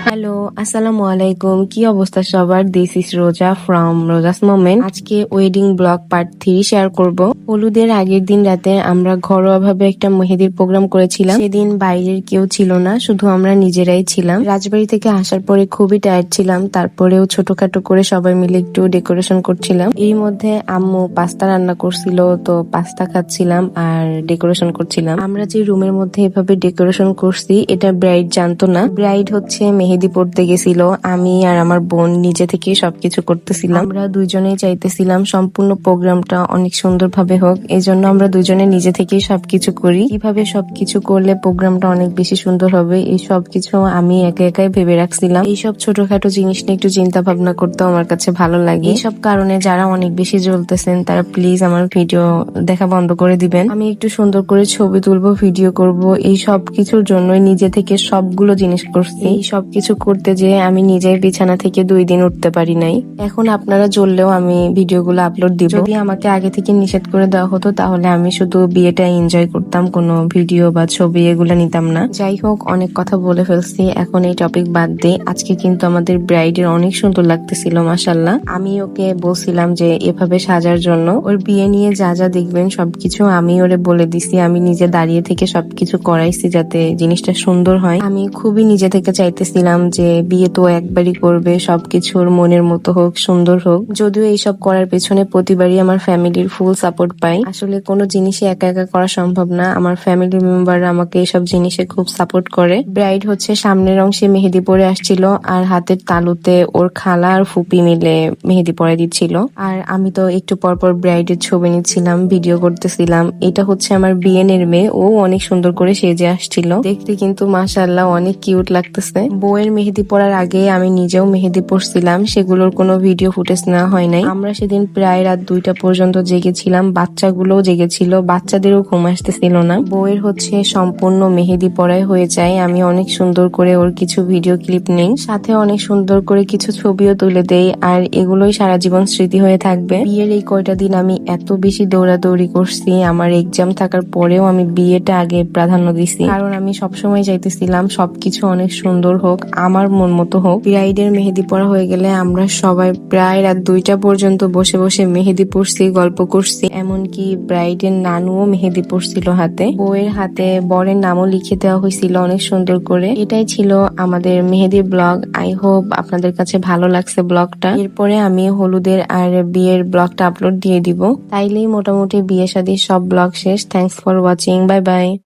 Hello, আসসালামু আলাইকুম। কি অবস্থা সবার? দিস ইজ রোজা ফ্রম রোজাস মোমেন্ট। আজকে ওয়েডিং ব্লগ পার্ট 3 শেয়ার করব। হলুদের আগের দিন রাতে আমরা ঘরোয়াভাবে একটা মেহেদির প্রোগ্রাম করেছিলাম। সেদিন বাইরের কেউ ছিল না, শুধু আমরা নিজেরাই ছিলাম। রাজবাড়ি থেকে আসার পরে খুবই টায়ার্ড ছিলাম, তারপরেও ছোটখাটো করে সবাই মিলে একটু ডেকোরেশন করছিলাম। এর মধ্যে আম্মু পাস্তা রান্না করছিল, তো পাস্তা খাচ্ছিলাম আর ডেকোরেশন করছিলাম। আমরা যে রুমের মধ্যে এভাবে ডেকোরেশন করছি এটা ব্রাইড জানতো না। ব্রাইড হচ্ছে মেহেদি পড়তে গেছিল, আমি আর আমার বোন নিজে থেকে সবকিছু করতেছিলাম। আমরা দুইজনেই চাইতেছিলাম সম্পূর্ণ প্রোগ্রামটা অনেক সুন্দরভাবে হোক, এই জন্য আমরা দুইজনে নিজে থেকেই সবকিছু করি। কিভাবে সবকিছু করলে প্রোগ্রামটা অনেক বেশি সুন্দর হবে এই সবকিছু আমি একা একাই ভেবে রাখছিলাম। এইসব ছোটখাটো জিনিস নিয়ে একটু চিন্তা ভাবনা করতে আমার কাছে ভালো লাগে। এইসব কারণে যারা অনেক বেশি জ্বলতেছেন তারা প্লিজ আমার ভিডিও দেখা বন্ধ করে দিবেন। আমি একটু সুন্দর করে ছবি তুলবো, ভিডিও করব, এই সব কিছুর জন্যই নিজে থেকে সবগুলো জিনিস করছি। এই সবকিছু করতে যেয়ে আমি নিজেই বিছানা থেকে 2 দিন উঠতে পারি নাই। এখন আপনারা জ্বললেও আমি ভিডিওগুলো আপলোড দিব। যদি আমাকে আগে থেকে নিষেধ করে দেওয়া হতো তাহলে আমি শুধু বিয়েটা এনজয় করতাম, কোনো ভিডিও বা ছবি এগুলো নিতাম না। যাই হোক, অনেক কথা বলে ফেলছি, এখন এই টপিক বাদ দে। আজকে কিন্তু আমাদের ব্রাইডের অনেক সুন্দর লাগতেছিল মাশাআল্লাহ। আমি ওকে বলছিলাম যে এভাবে সাজার জন্য। ওর বিয়ে নিয়ে যা যা দেখবেন সবকিছু আমি ওরে বলে দিছি। আমি নিজে দাঁড়িয়ে থেকে সবকিছু করাইছি যাতে জিনিসটা সুন্দর হয়। আমি খুবই নিজে থেকে চাইতেছিলাম যে বিয়ে তো একবারই করবে, সবকিছুর মনের মতো হোক, সুন্দর হোক। যদিও এইসব করার পেছনে প্রতিবারই আমার ফ্যামিলির ফুল সাপোর্ট পাই। আসলে কোনো জিনিসই একা একা করা সম্ভব না, আমার ফ্যামিলি মেম্বাররা আমাকে এইসব জিনিসে খুব সাপোর্ট করে। ব্রাইড হচ্ছে সামনের অংশে মেহেদি পরে আসছিল আর হাতের তালুতে ওর খালা আর ফুপি মিলে মেহেদি পরে দিচ্ছিল। আর আমি তো একটু পরপর ব্রাইডের ছবি নিচ্ছিলাম, ভিডিও করতেছিলাম। এটা হচ্ছে আমার বিয়েনের মেয়ে, ও অনেক সুন্দর করে সেজে আসছিল, দেখতে কিন্তু মাশাআল্লাহ অনেক কিউট লাগতেছে। বউয়ের মেহেদি পড়ার আগে আমি নিজেও মেহেদি পড়ছিলাম, সেগুলোর কোনো ভিডিও ফুটেজ নেওয়া হয় নাই। আমরা সেদিন প্রায় রাত 2টা পর্যন্ত জেগেছিলাম, বাচ্চাগুলোও জেগেছিল, বাচ্চাদেরও ঘুম আসতেছিল না। বউয়ের হচ্ছে সম্পূর্ণ মেহেদি পড়াই হয়ে যায়, আমি অনেক সুন্দর করে ওর কিছু ভিডিও ক্লিপ নেই, সাথে অনেক সুন্দর করে কিছু ছবিও তুলে দেই, আর এগুলোই সারা জীবন স্মৃতি হয়ে থাকবে। বিয়ের এই কয়টা দিন আমি এত বেশি দৌড়াদৌড়ি করছি, আমার এক্সাম থাকার পরেও আমি বিয়েটা আগে প্রাধান্য দিছি, কারণ আমি সবসময় চাইতেছিলাম সবকিছু অনেক সুন্দর হোক, আমার মন মতো হোক। ব্রাইডের মেহেদি পড়া হয়ে গেলে আমরা সবাই প্রায় রাত 2টা পর্যন্ত বসে বসে মেহেদি পড়ছি, গল্প করছি, এমনকি ব্রাইডের নানুও মেহেদি পড়ছিল হাতে। বউয়ের হাতে বরের নামও লিখে দেওয়া হয়েছিল অনেক সুন্দর করে। এটাই ছিল আমাদের মেহেদির ব্লগ। আই হোপ আপনাদের কাছে ভালো লাগছে ব্লগটা। এরপরে আমি হলুদের আর বিয়ের ব্লগটা আপলোড দিয়ে দিব। তাইলেই মোটামুটি বিয়ে শাদীর সব ব্লগ শেষ। Thanks for watching, bye bye.